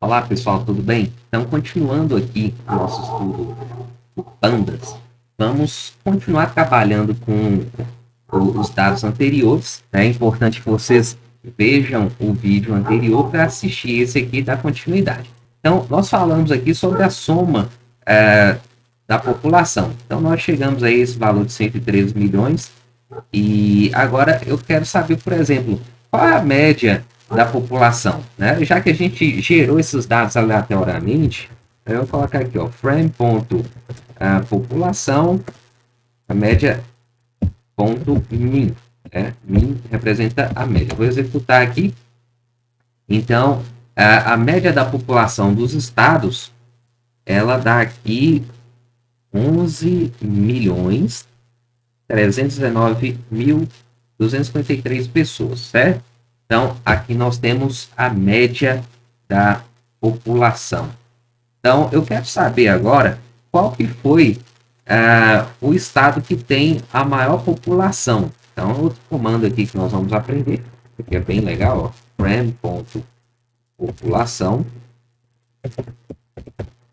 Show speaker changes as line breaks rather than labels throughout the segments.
Olá pessoal, tudo bem? Então, continuando aqui o nosso estudo do Pandas, vamos continuar trabalhando com os dados anteriores. É importante que vocês vejam o vídeo anterior para assistir esse aqui da continuidade. Então, nós falamos aqui sobre a soma da população. Então, nós chegamos a esse valor de 113 milhões e agora eu quero saber, por exemplo, qual é a média da população, né? Já que a gente gerou esses dados aleatoriamente, eu vou colocar aqui, ó, frame.população, a média ponto min, né? Min representa a média. Vou executar aqui. Então, a média da população dos estados, ela dá aqui 11 milhões 319.253 pessoas, certo? Então, aqui nós temos a média da população. Então, eu quero saber agora qual que foi o estado que tem a maior população. Então, outro comando aqui que nós vamos aprender, que é bem legal, ó, frame.população,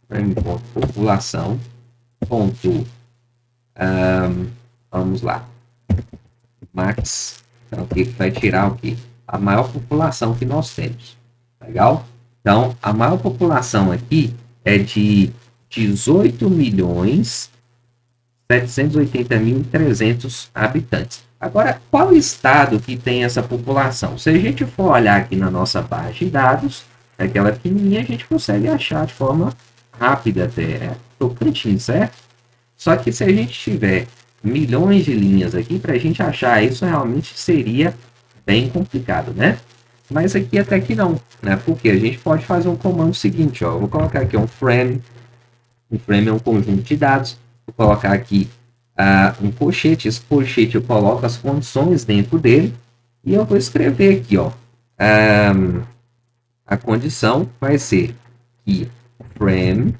frame.população, vamos lá, max, então aqui vai tirar o que? A maior população que nós temos, legal? Então, a maior população aqui é de 18.780.300 habitantes. Agora, qual estado que tem essa população? Se a gente for olhar aqui na nossa base de dados, aquela pequenininha, a gente consegue achar de forma rápida até Tocantins, certo? Só que se a gente tiver milhões de linhas aqui, para a gente achar isso realmente seria bem complicado, né? Mas aqui até que não, né? Porque a gente pode fazer um comando seguinte, ó. Eu vou colocar aqui um frame. Um frame é um conjunto de dados. Vou colocar aqui um colchete. Esse colchete eu coloco as condições dentro dele. E eu vou escrever aqui, ó. A condição vai ser que frame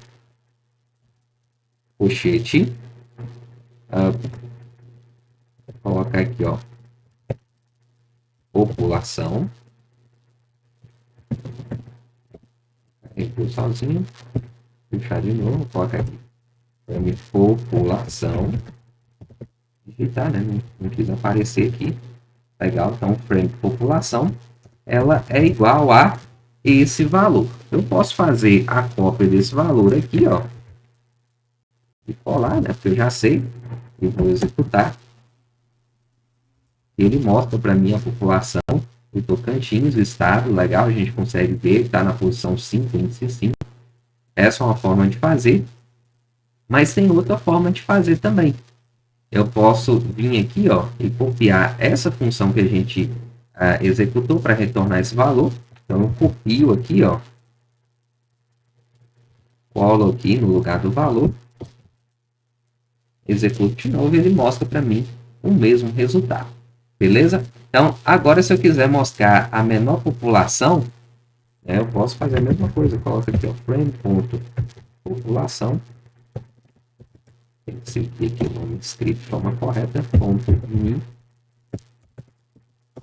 colchete. Vou colocar aqui, ó. População. Aqui sozinho. Puxar de novo, coloca aqui. Frame população. Digitar, né? Não quis aparecer aqui. Legal, então frame população, ela é igual a esse valor. Eu posso fazer a cópia desse valor aqui, ó. E colar, né? Porque eu já sei. E vou executar. Ele mostra para mim a população do Tocantins, o estado. Legal, a gente consegue ver, está na posição 5, índice 5. Essa é uma forma de fazer. Mas tem outra forma de fazer também. Eu posso vir aqui, ó, e copiar essa função que a gente executou para retornar esse valor. Então, eu copio aqui, ó, colo aqui no lugar do valor, executo de novo e ele mostra para mim o mesmo resultado. Beleza? Então, agora se eu quiser mostrar a menor população, eu posso fazer a mesma coisa. Eu coloco aqui, ó, frame.população. Tem que seguir aqui o nome escrito de forma correta, ponto min.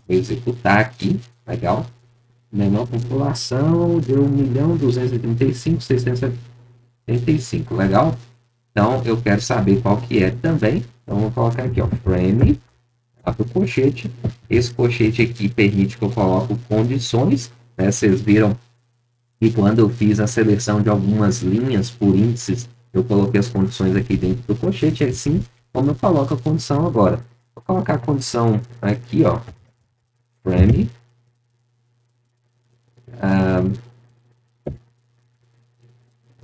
Vou executar aqui, legal. Menor população deu 1.235.675, legal. Então, eu quero saber qual que é também. Então, vou colocar aqui, ó, frame, abro o colchete. Esse colchete aqui permite que eu coloque condições, né? Vocês viram que quando eu fiz a seleção de algumas linhas por índices, eu coloquei as condições aqui dentro do colchete, assim como eu coloco a condição agora. Vou colocar a condição aqui, ó, frame,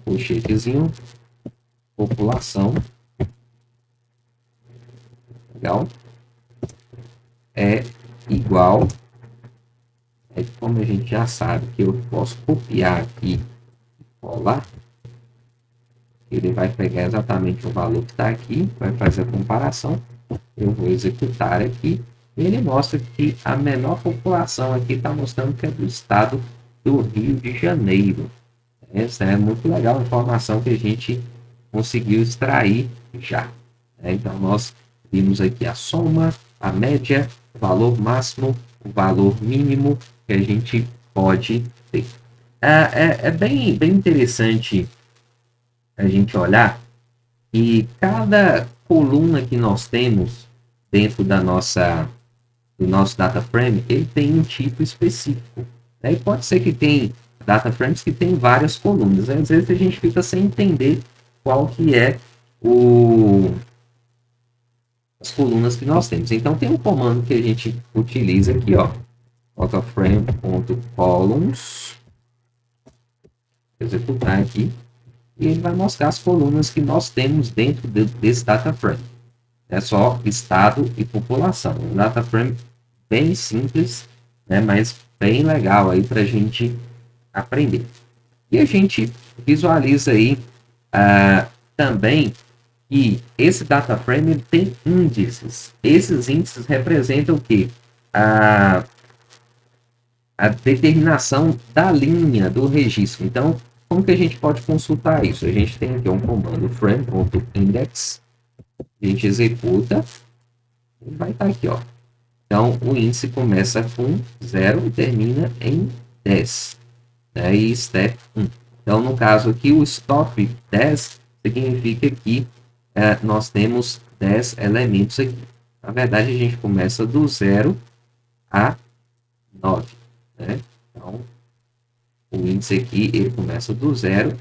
colchetezinho, população, legal, é igual, como a gente já sabe que eu posso copiar aqui e colar, ele vai pegar exatamente o valor que está aqui, vai fazer a comparação, eu vou executar aqui, e ele mostra que a menor população aqui está mostrando que é do estado do Rio de Janeiro. Essa é muito legal a informação que a gente conseguiu extrair já. Então, nós vimos aqui a soma, a média, o valor máximo, o valor mínimo que a gente pode ter. É bem interessante a gente olhar e cada coluna que nós temos dentro do nosso data frame, ele tem um tipo específico. Aí pode ser que tem data frames que tem várias colunas. Às vezes a gente fica sem entender qual que é as colunas que nós temos. Então tem um comando que a gente utiliza aqui, ó, autoframe.columns, executar aqui, e ele vai mostrar as colunas que nós temos dentro desse data frame. É só estado e população. Um data frame bem simples, né, mas bem legal aí para a gente aprender. E a gente visualiza aí também que esse data frame tem índices. Esses índices representam o quê? A determinação da linha do registro. Então, como que a gente pode consultar isso? A gente tem aqui um comando frame.index, a gente executa e vai estar aqui, ó. Então, o índice começa com 0 e termina em 10. Né? E step 1. Então, no caso aqui, o stop 10 significa que nós temos 10 elementos aqui. Na verdade, a gente começa do 0 a 9. Né? Então, o índice aqui, ele começa do 0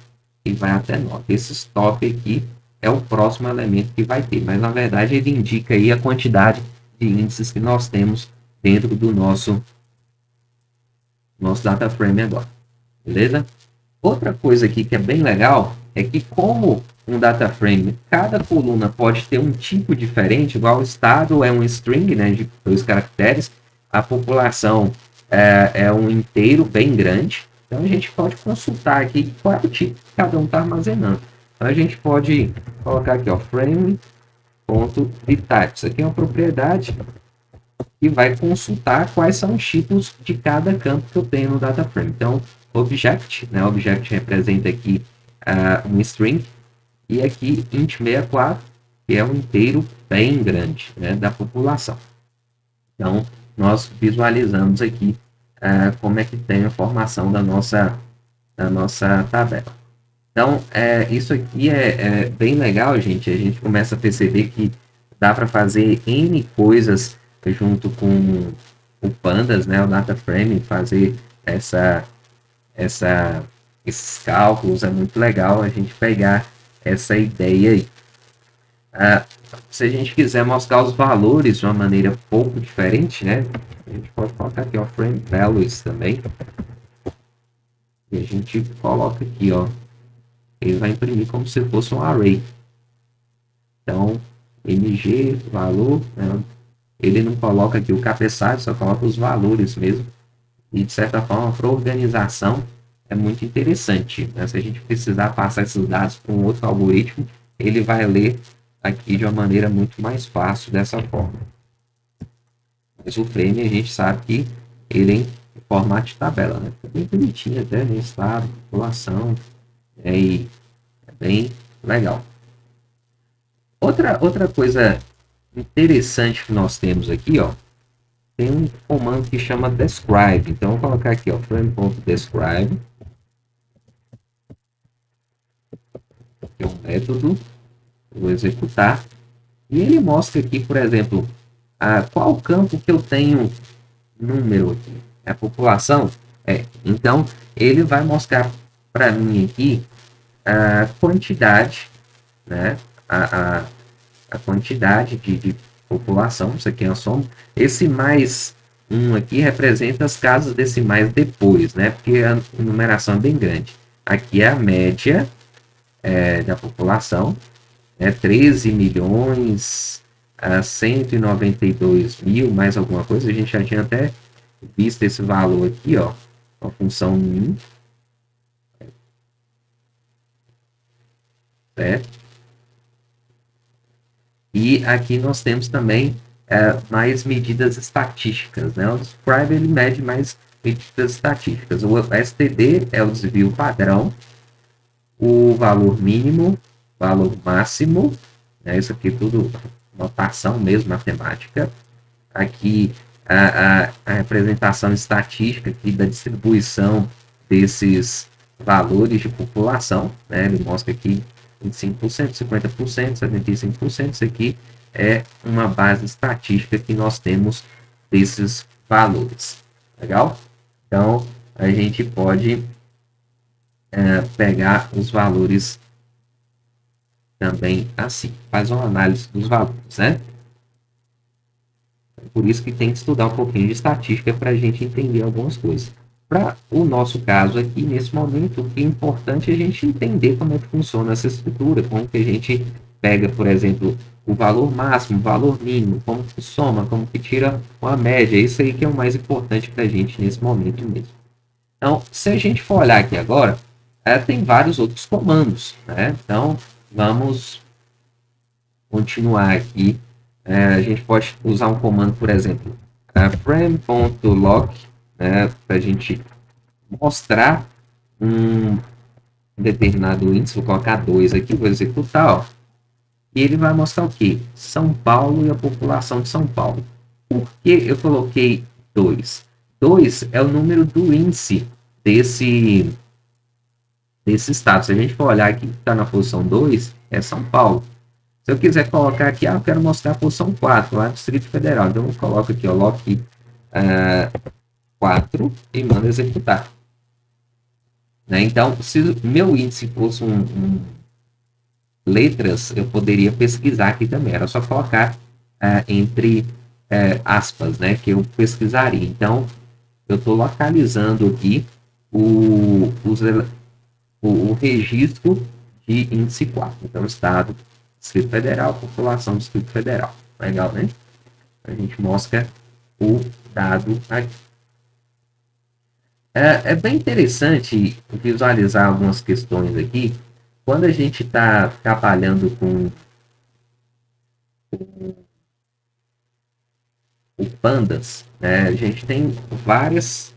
e vai até 9. Esse stop aqui é o próximo elemento que vai ter, mas na verdade ele indica aí a quantidade de índices que nós temos dentro do nosso data frame agora. Beleza? Outra coisa aqui que é bem legal é que como um data frame, cada coluna pode ter um tipo diferente, igual o estado é um string, né, de 2 caracteres, a população é um inteiro bem grande, então a gente pode consultar aqui qual é o tipo que cada um está armazenando. Então a gente pode colocar aqui, ó, frame.type. Isso aqui é uma propriedade que vai consultar quais são os tipos de cada campo que eu tenho no data frame. Então, object, né? Object representa aqui um string, e aqui int64, que é um inteiro bem grande, né, da população. Então, nós visualizamos aqui como é que tem a formação da nossa tabela. Então, isso aqui é bem legal, gente. A gente começa a perceber que dá para fazer N coisas junto com o Pandas, né, o Data Frame, fazer esses cálculos. É muito legal a gente pegar essa ideia aí. Se a gente quiser mostrar os valores de uma maneira pouco diferente, né, a gente pode colocar aqui, ó, Frame Values também. E a gente coloca aqui, ó, ele vai imprimir como se fosse um array. Então, mg, valor, né, ele não coloca aqui o cabeçalho, só coloca os valores mesmo. E, de certa forma, para organização, é muito interessante. Né? Se a gente precisar passar esses dados para um outro algoritmo, ele vai ler aqui de uma maneira muito mais fácil dessa forma. Mas o frame, a gente sabe que ele é em formato de tabela. Né? É bem bonitinho até, né? Estado, população, e é bem legal. Outra coisa interessante que nós temos aqui, ó, tem um comando que chama describe. Então, vou colocar aqui, ó, frame.describe, que é um método, vou executar, e ele mostra aqui, por exemplo, qual campo que eu tenho número aqui. É a população? Então, ele vai mostrar para mim aqui a quantidade, né, a quantidade de população. Isso aqui é a soma. Esse mais 1 aqui representa as casas decimais depois, né? Porque a numeração é bem grande. Aqui é a média da população, 13 milhões a 192 mil, mais alguma coisa. A gente já tinha até visto esse valor aqui, ó, a função min, certo? E aqui nós temos também mais medidas estatísticas, né? O describe, ele mede mais medidas estatísticas. O STD é o desvio padrão, o valor mínimo, valor máximo, né? Isso aqui tudo notação mesmo, matemática. Aqui a representação estatística aqui da distribuição desses valores de população, né? Ele mostra aqui 25%, 50%, 75%. Isso aqui é uma base estatística que nós temos desses valores. Legal? Então, a gente pode pegar os valores também assim. Faz uma análise dos valores, né? Por isso que tem que estudar um pouquinho de estatística para a gente entender algumas coisas. Para o nosso caso aqui, nesse momento, o que é importante é a gente entender como é que funciona essa estrutura, como que a gente pega, por exemplo, o valor máximo, o valor mínimo, como que soma, como que tira uma média. Isso aí que é o mais importante para a gente nesse momento mesmo. Então, se a gente for olhar aqui agora, tem vários outros comandos, né? Então, vamos continuar aqui. A gente pode usar um comando, por exemplo, frame.lock, né, para a gente mostrar um determinado índice. Vou colocar 2 aqui, vou executar, ó, e ele vai mostrar o que? São Paulo e a população de São Paulo. Por que eu coloquei 2? 2 é o número do índice desse estado. Se a gente for olhar aqui, que está na posição 2, é São Paulo. Se eu quiser colocar aqui, eu quero mostrar a posição 4, lá do Distrito Federal. Então, eu coloco aqui, ó, lock 4 e mando executar. Né? Então, se meu índice fosse letras, eu poderia pesquisar aqui também. Era só colocar entre aspas, né, que eu pesquisaria. Então, eu estou localizando aqui o registro de índice 4. Então, Estado, Distrito Federal, população do Distrito Federal. Legal, né? A gente mostra o dado aqui. É bem interessante visualizar algumas questões aqui. Quando a gente está trabalhando com o Pandas, né, a gente tem várias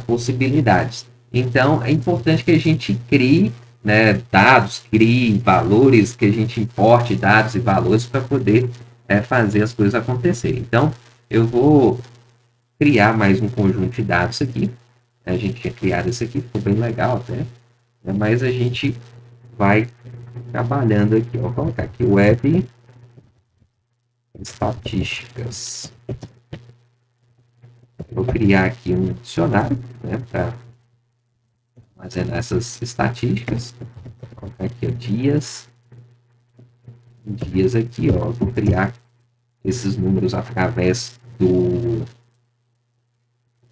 possibilidades. Então, é importante que a gente crie, né, dados, crie valores, que a gente importe dados e valores para poder fazer as coisas acontecerem. Então, eu vou criar mais um conjunto de dados aqui. A gente tinha criado esse aqui, ficou bem legal até. Né, mas a gente vai trabalhando aqui. Vou colocar aqui web estatísticas. Vou criar aqui um dicionário, né, para armazenar essas estatísticas. Vou colocar aqui, ó, dias aqui, ó. Vou criar esses números através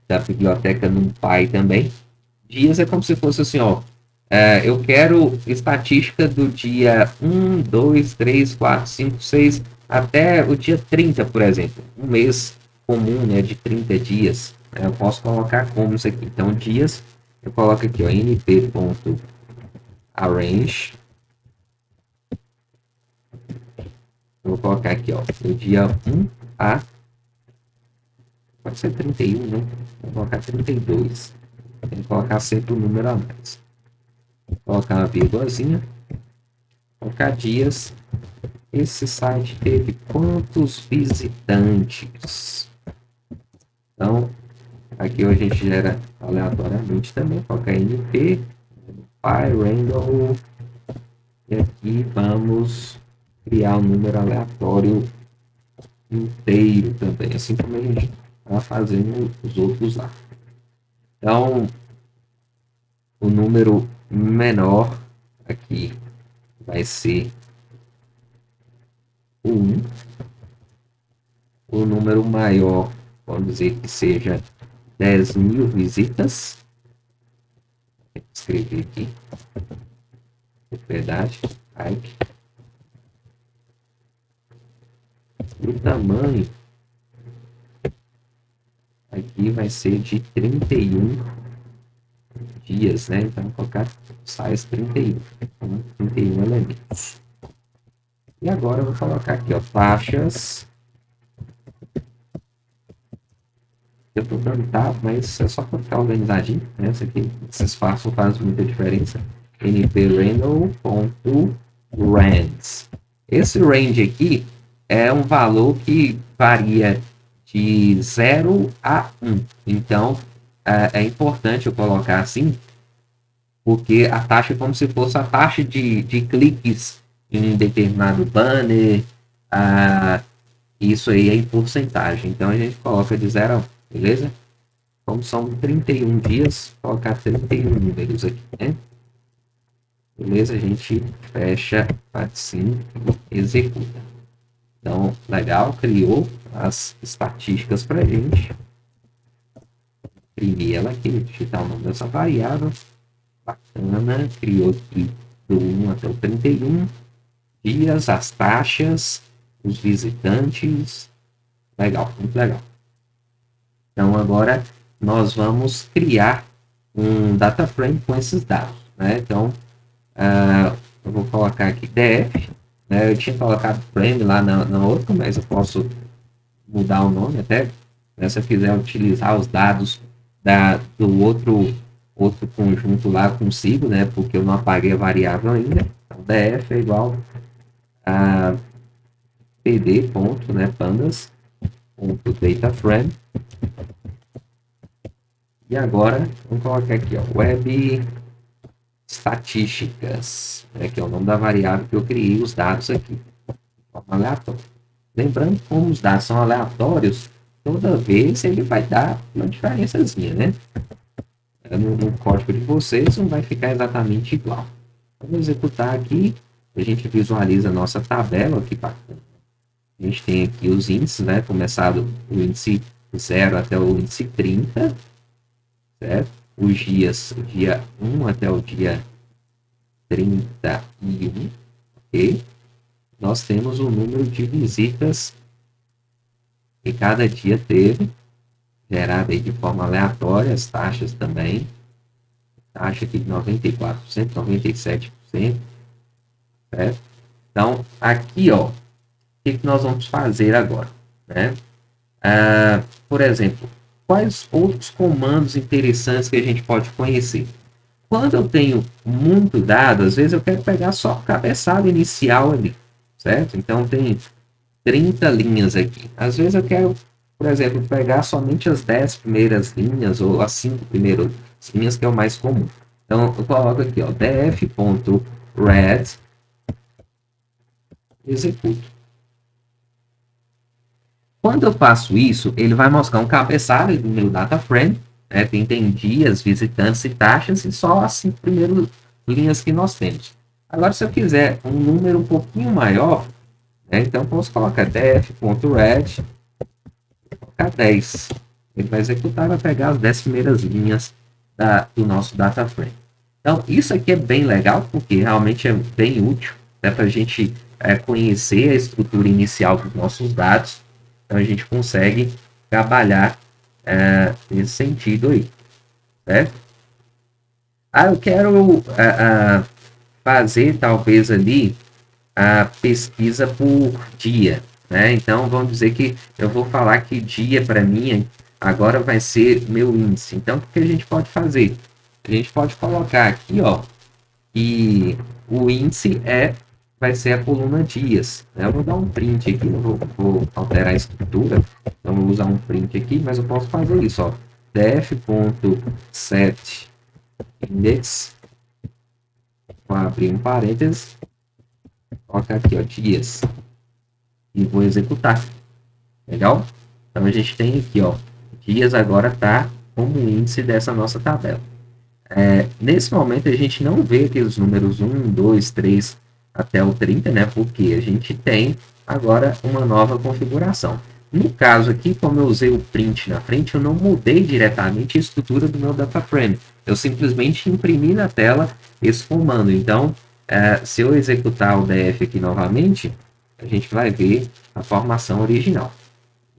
da biblioteca NumPy também. Dias é como se fosse assim, ó. Eu quero estatística do dia 1, 2, 3, 4, 5, 6 até o dia 30, por exemplo. Um mês comum, né, de 30 dias. Eu posso colocar como isso aqui. Então, dias, eu coloco aqui, ó, np.arrange. Eu vou colocar aqui, ó, do dia 1 a... Pode ser 31, né? Vou colocar 32. Tem que colocar sempre o número a mais. Vou colocar uma vírgulazinha. Colocar dias. Esse site teve quantos visitantes? Então, aqui a gente gera aleatoriamente também. Coloca np, random. E aqui vamos criar um número aleatório inteiro também, assim como a gente está fazendo os outros lá. Então, o número menor aqui vai ser 1. O número maior, vamos dizer que seja 10.000 visitas. Vou escrever aqui. Propriedade, type. O tamanho aqui vai ser de 31 dias, né? Então, vou colocar size 31. Então, 31 elementos. E agora eu vou colocar aqui, ó, taxas. Eu estou dando tab, mas é só para ficar organizadinho, né? Isso aqui, esse espaço faz muita diferença. nprandom.range. Esse range aqui é um valor que varia de 0 a 1. Então, é importante eu colocar assim, porque a taxa é como se fosse a taxa de cliques em um determinado banner. Ah, isso aí é em porcentagem. Então a gente coloca de 0 a 1, beleza? Como são 31 dias, colocar 31 números aqui, né? Beleza? A gente fecha assim e executa. Então, legal, criou as estatísticas para a gente. Imprimir ela aqui, digitar o nome dessa variável. Bacana, criou aqui do 1 até o 31 dias, as taxas, os visitantes. Legal, muito legal. Então, agora nós vamos criar um data frame com esses dados, né? Então, eu vou colocar aqui df, né? Eu tinha colocado frame lá na outra, mas eu posso mudar o nome até, né? Se eu quiser utilizar os dados do outro conjunto lá, consigo, né? Porque eu não apaguei a variável ainda. Então, df é igual a pd ponto, né? Pandas ponto data frame. E agora, vamos colocar aqui, ó, web estatísticas, né, que é o nome da variável que eu criei os dados aqui, de forma aleatória. Lembrando que como os dados são aleatórios, toda vez ele vai dar uma diferençazinha, né? No código de vocês não vai ficar exatamente igual. Vamos executar aqui, a gente visualiza a nossa tabela aqui bacana. A gente tem aqui os índices, né? Começado o índice 0 até o índice 30, certo? Os dias, dia 1 até o dia 31, ok? Nós temos o número de visitas que cada dia teve, gerado aí de forma aleatória, as taxas também, taxa aqui de 94%, 97%, certo? Então, aqui, ó, o que nós vamos fazer agora, né? Por exemplo, quais outros comandos interessantes que a gente pode conhecer? Quando eu tenho muito dado, às vezes eu quero pegar só o cabeçalho inicial ali, certo? Então, tem 30 linhas aqui. Às vezes eu quero, por exemplo, pegar somente as 10 primeiras linhas ou as 5 primeiras linhas, que é o mais comum. Então, eu coloco aqui, ó, df.read, executo. Quando eu faço isso, ele vai mostrar um cabeçalho do meu data frame, né? Tem dias, visitantes e taxas, e só as 5 primeiras linhas que nós temos. Agora, se eu quiser um número um pouquinho maior, né, então posso colocar df.read, colocar 10. Ele vai executar e vai pegar as 10 primeiras linhas do nosso data frame. Então, isso aqui é bem legal, porque realmente é bem útil, né, para a gente conhecer a estrutura inicial dos nossos dados. Então, a gente consegue trabalhar nesse sentido aí, certo? Eu quero fazer, talvez, ali a pesquisa por dia, né? Então, vamos dizer que eu vou falar que dia para mim agora vai ser meu índice. Então, o que a gente pode fazer? A gente pode colocar aqui, ó, que o índice vai ser a coluna dias, né? Eu vou dar um print aqui, eu vou alterar a estrutura, então vou usar um print aqui, mas eu posso fazer isso, ó, def.set index, vou abrir um parênteses, colocar aqui, ó, dias, e vou executar. Legal? Então a gente tem aqui, ó, dias agora está como índice dessa nossa tabela. Nesse momento a gente não vê aqueles números 1, 2, 3 até o 30, né? Porque a gente tem agora uma nova configuração. No caso aqui, como eu usei o print na frente, eu não mudei diretamente a estrutura do meu data frame. Eu simplesmente imprimi na tela esse comando. Então, se eu executar o df aqui novamente, a gente vai ver a formação original.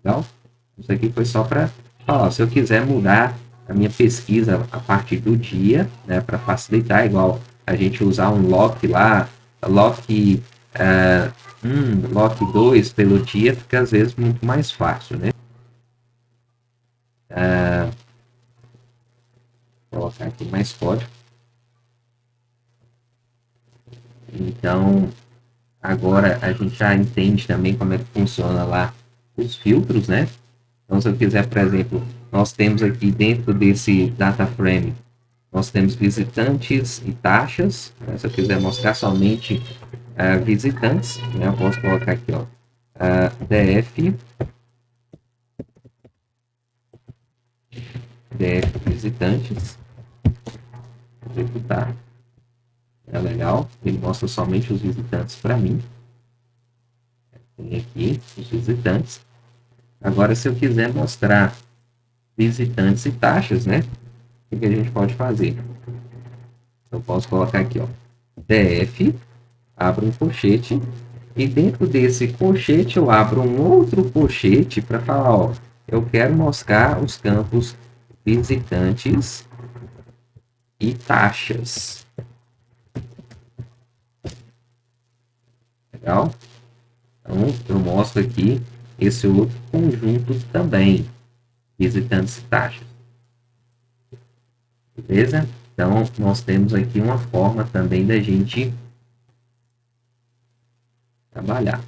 Legal? Isso aqui foi só para falar. Se eu quiser mudar a minha pesquisa a partir do dia, né, para facilitar, igual a gente usar um lock lá, lock 1, lock 2 pelo dia, fica às vezes muito mais fácil, né? Vou colocar aqui mais código. Então, agora a gente já entende também como é que funciona lá os filtros, né? Então, se eu quiser, por exemplo, nós temos aqui dentro desse data frame, nós temos visitantes e taxas, né? Se eu quiser mostrar somente visitantes, né? Eu posso colocar aqui, ó, df visitantes, executar. É legal, ele mostra somente os visitantes para mim. Tem aqui os visitantes. Agora, se eu quiser mostrar visitantes e taxas, né? O que a gente pode fazer? Eu posso colocar aqui, ó, df, abro um colchete, e dentro desse colchete eu abro um outro colchete para falar, ó, eu quero mostrar os campos visitantes e taxas. Legal? Então, eu mostro aqui esse outro conjunto também, visitantes e taxas. Beleza? Então, nós temos aqui uma forma também da gente trabalhar.